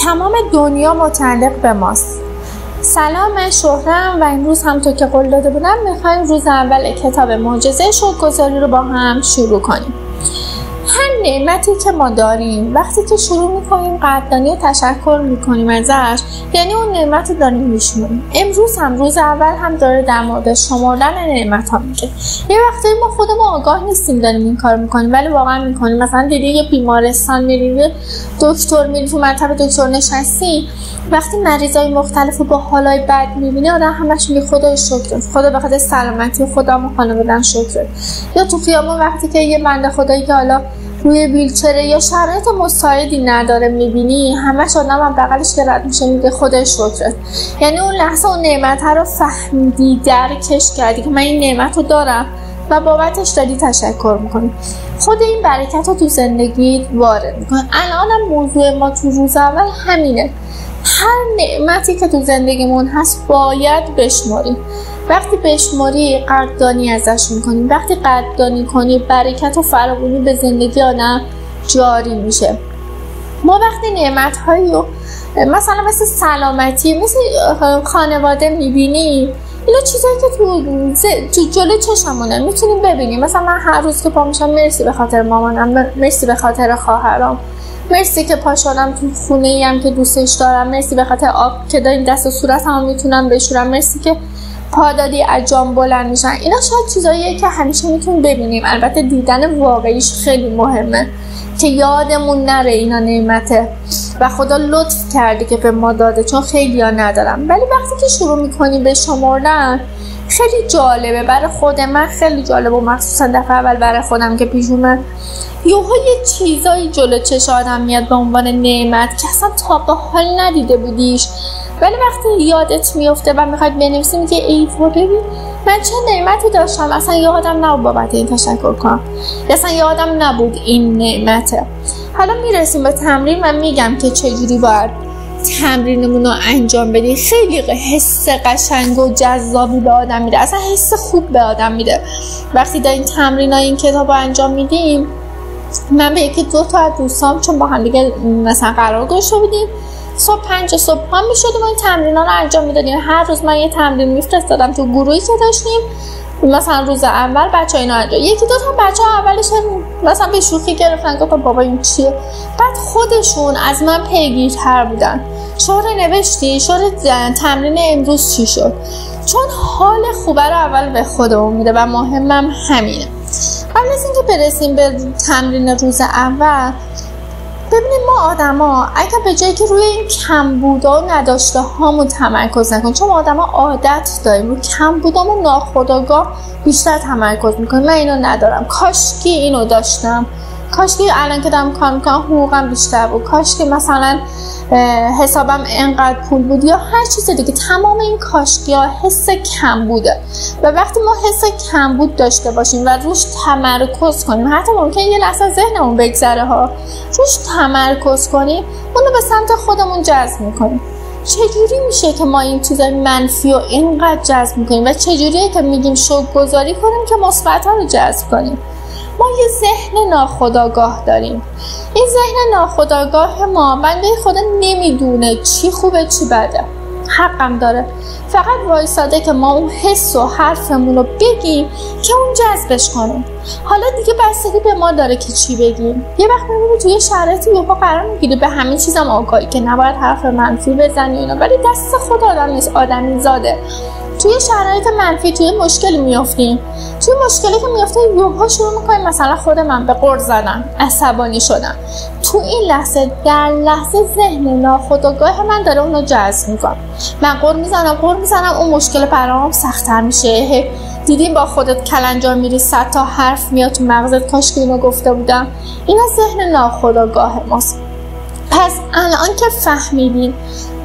تمام دنیا متعلق به ماست. سلام، من شهرم و امروز همونطور که قول داده بودم میخوایم روز اول کتاب معجزه شکرگزاری رو با هم شروع کنیم. هر نعمتی که ما داریم وقتی که شروع میکنیم قدردانی و تشکر میکنیم ازش، یعنی اون نعمت رو داریم میشماریم. امروز هم روز اول هم داره در مورد شمردن نعمت ها میگه. یه وقتی ما خودمون آگاه نیستیم داریم این کار میکنیم ولی واقعا میکنیم. مثلا دیدی یه بیمارستان میری، دکتر میری، تو مطب دکتر نشستی، وقتی مریضای مختلف رو با حالای بد میبینی آدم همش میگه خدای شکرت، خدا به خاطر سلامتی خودم و خانواده‌ام شکرت. یا تو خیابون وقتی که یه بنده خدایی که حالا روی ویلچره یا شرایط مساعدی نداره میبینی، همش آدم هم بغلش که رد میشه میگه خدای شکرت. یعنی اون لحظه اون نعمت رو فهمیدی، درکش کردی که من این نعمت رو دارم و بابتش داری تشکر میکنی. خود این برکت رو تو زندگیت وارد میکنه. الانم موضوع ما تو روز اول همینه. هر نعمتی که تو زندگیمون هست باید بشماریم. وقتی بشماری قدردانی ازش میکنیم. وقتی قدردانی کنی برکت و فراوانی به زندگی آدم جاری میشه. ما وقتی نعمت‌هایی رو مثلا مثل سلامتی، مثل خانواده میبینیم، اینا چیزایی که تو جلوی چشمونه میتونیم ببینیم. مثلا من هر روز که پا میشم مرسی به خاطر مامانم، مرسی به خاطر خواهرام، مرسی که پا شدم تو خونه‌ای هم که دوستش دارم، مرسی به خاطر آب که داریم دست و صورتم میتونم بشورم، مرسی که پادادی از جام بلند میشن. اینا شاید چیزاییه که همیشه میتونیم ببینیم. البته دیدن واقعیش خیلی مهمه که یادمون نره اینا نعمته و خدا لطف کرده که به ما داده، چون خیلی ها ندارم. ولی وقتی که شروع میکنیم به شمردن خیلی جالبه. برای خود من خیلی جالبه و مخصوصا دفعه اول برای خودم که پیش اومد یه چیزایی جلو چش آدم میاد به عنوان نعمت که اصلا تا به حال ندیده بودیش، ولی وقتی یادت میفته و میخواید بنویسیم که ای ببین من چه نعمتی داشتم، اصلا یادم نبود بابت این تشکر کنم، اصلا یادم نبود این نعمته. حالا میرسیم به تمرین و میگم که چجوری باید تمرینمون رو انجام بدیم. خیلی حس قشنگ و جذابی به آدم میده، اصلا حس خوب به آدم میده وقتی دارین تمرینای این کتاب رو انجام میدیم. من به یکی دو تا از دوستام چون با هم دیگه مثلا قرار گذاشته بودیم صبح 5 صبح پا میشدیم و این تمرینا رو انجام میدادیم. هر روز من یه تمرین میفرستادم تو گروهی که داشتیم. مثلا روز اول بچه‌ها اینو انجام، یکی دو تا بچه‌ها اولش مثلا به شوخی گرفتن، گفتن بابا این چیه، بعد خودشون از من پیگیرتر بودن. شهر نوشتی شهر تمرین امروز چی شد؟ چون حال خوبه رو اول به خودمون میده و مهمم همینه. قبل از اینکه برسیم به تمرین روز اول، ببینیم ما آدما اگه به جایی که روی این کمبودا و نداشته هامون تمرکز نکنیم، چون ما آدما عادت داریم روی کمبودامون ناخودآگاه بیشتر تمرکز میکنیم. من اینو ندارم، کاشکی اینو داشتم، کاشکی الان که دارم کار میکنم حقوقم بیشتر بود، کاشکی مثلا حسابم انقدر پول بود یا هر چیز دیگه. تمام این کاشکی ها حس کم بوده و وقتی ما حس کم بود داشته باشیم و روش تمرکز کنیم، حتی ممکنه یه لحظه ذهنمون بگذره ها، روش تمرکز کنیم، اونو به سمت خودمون جذب میکنیم. چجوری میشه که ما این چیزای منفی رو اینقدر جذب میکنیم و چجوریه که میگیم شکرگزاری کنیم که مثبت‌ها رو جذب کنیم؟ ما یه ذهن ناخودآگاه داریم. این ذهن ناخودآگاه ما بنده خدا نمیدونه چی خوبه چی بده، حقم داره، فقط وایساده که ما اون حس و حرفمون رو بگیم که اون جذبش کنه. حالا دیگه بستگی به ما داره که چی بگیم. یه وقت میبینی توی شرایطی یهو قرار میگیری به همین چیزم آگاهی که نباید حرف منفی بزنی اینا، ولی دست خود آدم نیست، آدمی زاده. توی شرایط منفی توی مشکلی میافتیم، توی مشکلی که میافتیم یهو شروع میکنیم مثلا خود من به غر زدن، عصبانی شدم. تو این لحظه در لحظه ذهن ناخودآگاه من داره اونو جذب میکنه. من غر میزنم اون مشکل برام سخت‌تر میشه. دیدیم با خودت کلنجار میری 100 تا حرف میاد تو مغزت، کاش که اینو گفته بودم. اینا ذهن ناخودآگاه ماست. پس الان که فهمیدیم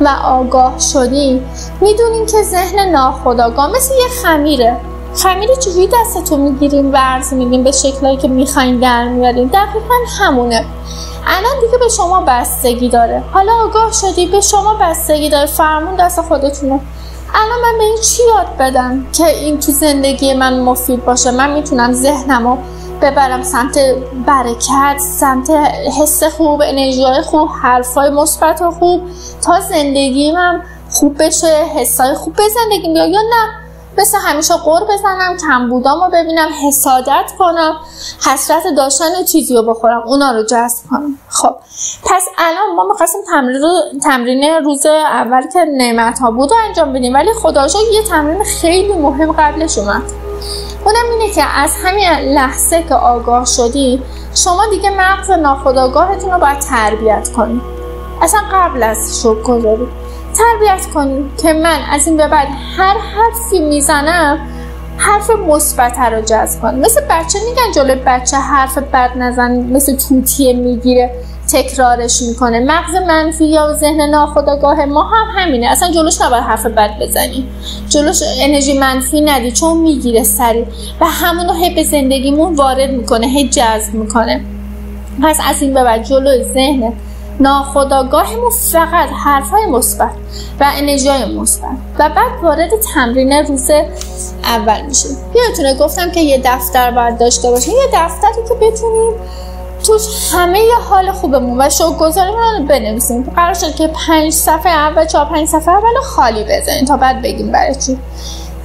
و آگاه شدیم میدونیم که ذهن ناخودآگاه مثل یه خمیره. خمیره چجوری دستتو میگیریم ورز میدیم به شکلایی که میخواین در میاریم، دقیقا همونه. الان دیگه به شما بستگی داره، حالا آگاه شدی به شما بستگی داره، فرمون دست خودتونه. الان من به این چی یاد بدم که این تو زندگی من مفید باشه؟ من میتونم ذهنمو ببرم سمت برکت، سمت حس خوب، انرژی خوب، حرفای مثبت و خوب، تا زندگیم خوب بشه، حسای خوب به زندگیم بیاد، یا نه مثل همیشه قور بزنم، کمبودامو ببینم، حسادت کنم، حسرت داشتن چیزی رو بخورم، اونا رو جذب کنم. خب پس الان ما می‌خواستیم تمرین روز اول که نعمت ها بود رو انجام بدیم، ولی خدا رو شکر یه تمرین خیلی مهم قبلش اومد. اونم اینه که از همین لحظه که آگاه شدی، شما دیگه مغز ناخودآگاهتون رو باید تربیت کنید. اصلا قبل از شکرگزاری تربیت کنید که من از این به بعد هر حرفی میزنم حرف مثبت رو جذب کنم. مثل بچه میگن جلوی بچه حرف بد نزن، مثل توتیه میگیره تکرارش میکنه. مغز منفی یا ذهن ناخودآگاه ما هم همینه، اصلا جلوش نباید حرف بد بزنی، جلوش انرژی منفی ندی، چون میگیره سریع و همونو هی به زندگیمون وارد میکنه، هی جذب میکنه. پس از این به بعد جلوی ذهن ناخودآگاهمون فقط حرفای مثبت و انرژیای مثبت و بعد وارد تمرین روز اول میشه. یادتونه گفتم که یه دفتر باید داشته باشیم، یه دفتری که بتونیم توش همه ی حال خوبمون و شکرگزاریمون رو بنویسیم. قرار شد که 5 صفحه اول 4-5 صفحه اول خالی بزنیم تا بعد بگیم برای چی.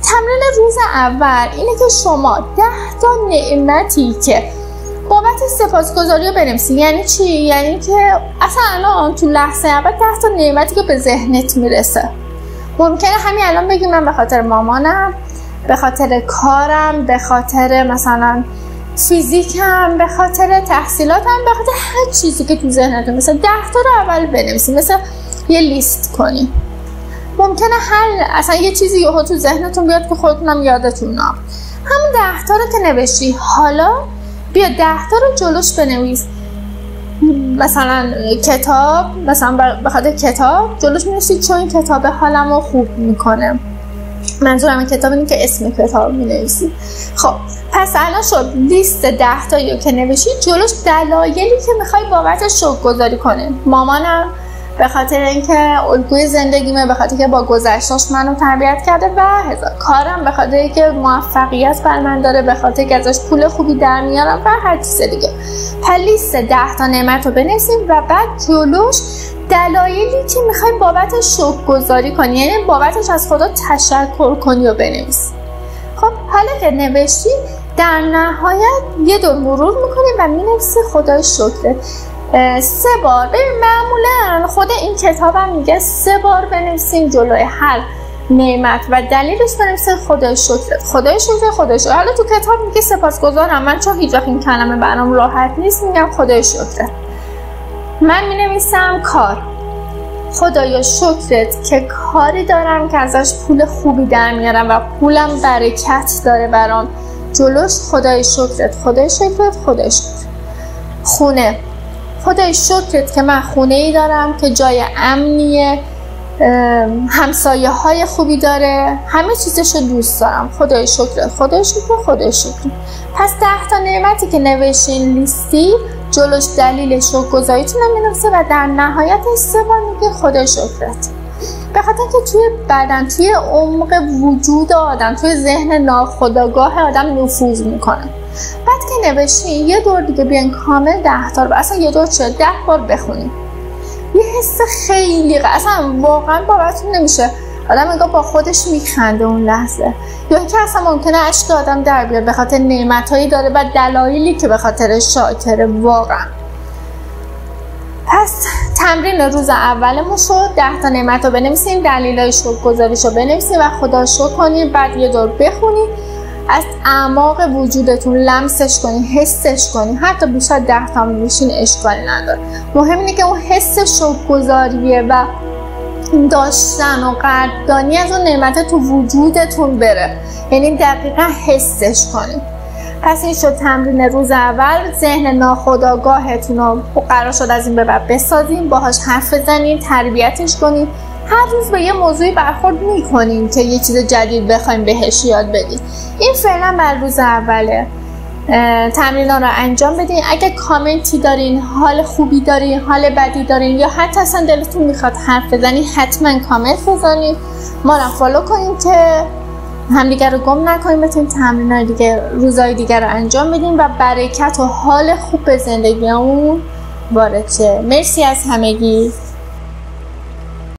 تمرین روز اول اینه که شما 10 تا نعمتی که بابت سپاسگزاری رو بنویسید. یعنی چی؟ یعنی که اصلا الان تو لحظه اول 10 تا نعمتی که به ذهنت میرسه. ممکنه همین الان بگی من به خاطر مامانم، به خاطر کارم، به خاطر مثلا فیزیکم، به خاطر تحصیلاتم، به خاطر هر چیزی که تو ذهنتون مثلا 10 تا رو اول بنویسید، مثلا یه لیست کنید. ممکنه اصلا یه چیزی یهو تو ذهنتون بیاد که خودتونم یادتون نمیاد. همون 10 تا رو که نوشتی، حالا بیا 10 تا رو جلوش بنویس. مثلا کتاب، مثلا به خاطر کتاب جلوش می‌نویسی چون این کتاب حالمو خوب میکنه. منظورم این کتاب اینه که اسم کتاب می‌نویسی. خب پس الان شد لیست 10 تایی که نوشتی، جلوش دلایلی که میخوای بابتش شکرگزاری کنه. مامانم به خاطر اینکه الگوی زندگیمه، به خاطر که با گذشته‌اش منو تربیت کرده و هزار. کارم به خاطر اینکه موفقیت بر من داره، به خاطر اینکه ازش پول خوبی در میارم و هر چیز دیگه. پس لیست 10 تا نعمت رو بنویسیم و بعد جلوش دلایلی که میخوای بابتش شکرگزاری کنی، یعنی بابتش از خدا تشکر کنی و بنویس. خب حالا که نوشتی، در نهایت یه دور مرور میکنی و مینویسی خدای شکرت 3 بار. ببین معمولا خود این کتابم میگه 3 بار بنویسیم جلوی هر نعمت و دلیلش بنویسیم خدای شکرت، خدای شکرت، خدای شکرت. حالا تو کتاب میگه سپاسگزارم، من چون هیچ وقت این کلمه برام راحت نیست میگم خدای شکرت. من مینویسم کار، خدایا شکرت که کاری دارم که ازش پول خوبی در میارم و پولم برکت داره برام. جلوش خدای شکرت، خدای شکرت، خدای شکرت. خونه، خدای شکرت که من خونه‌ای دارم که جای امنیه، همسایه های خوبی داره، همه چیزشو دوست دارم. خدای شکرت، خدای شکرت، خدای شکرت. پس 10 تا نعمتی که نوشتین لیستی، جلوش دلیل شکرگزاریتون رو می‌نویسه و در نهایت 3 بار میگه خدای شکرت. به خاطر که توی بدن، توی عمق وجود آدم، توی ذهن ناخودآگاه آدم نفوذ میکنه. بعد که نوشتین یه دور دیگه بیان کامل 10 تا رو، اصلا یه دور چه 10 بار بخونید. یه حس خیلی اصلا واقعا باورتون نمیشه، آدم انگار با خودش میخنده اون لحظه، یا اینکه اصلا ممکنه اشک آدم در بیاد به خاطر نعمتایی داره و دلایلی که به خاطر شاکره واقعا. پس تمرین روز اولمون شد 10 تا نعمت رو بنویسیم، دلایل شکرگزاریش رو بنویسیم و خدا شکر کنیم. بعد یه دور بخونیم، از اعماق وجودتون لمسش کنین، حسش کنین. حتی بیشتر 10 تا میشین اشکالی نداره. مهم اینه که اون حس شکرگزاریه و داشتن و قدردانی از اون نعمت تو وجودتون بره، یعنی دقیقا حسش کنین. پس این شد تمرین روز اول. ذهن ناخودآگاهتون رو قرار شد از این به بعد بسازیم، باهاش حرف بزنین، تربیتش کنین. هر روز به یه موضوعی برخورد میکنین که یه چیز جدید بخوایم بهش یاد بدین. این فعلا بر روز اوله. تمرینا رو انجام بدین. اگه کامنتی دارین، حال خوبی دارین، حال بدی دارین، یا حتی اصلا دلتون میخواد حرف بزنین، حتما کامنت بزنین. ما رو فالو کنین که همدیگه رو گم نکنیم، بتونیم تمرین‌های دیگه روزهای دیگه رو انجام بدیم و برکت و حال خوب به زندگیمون وارد شه. مرسی از همگی.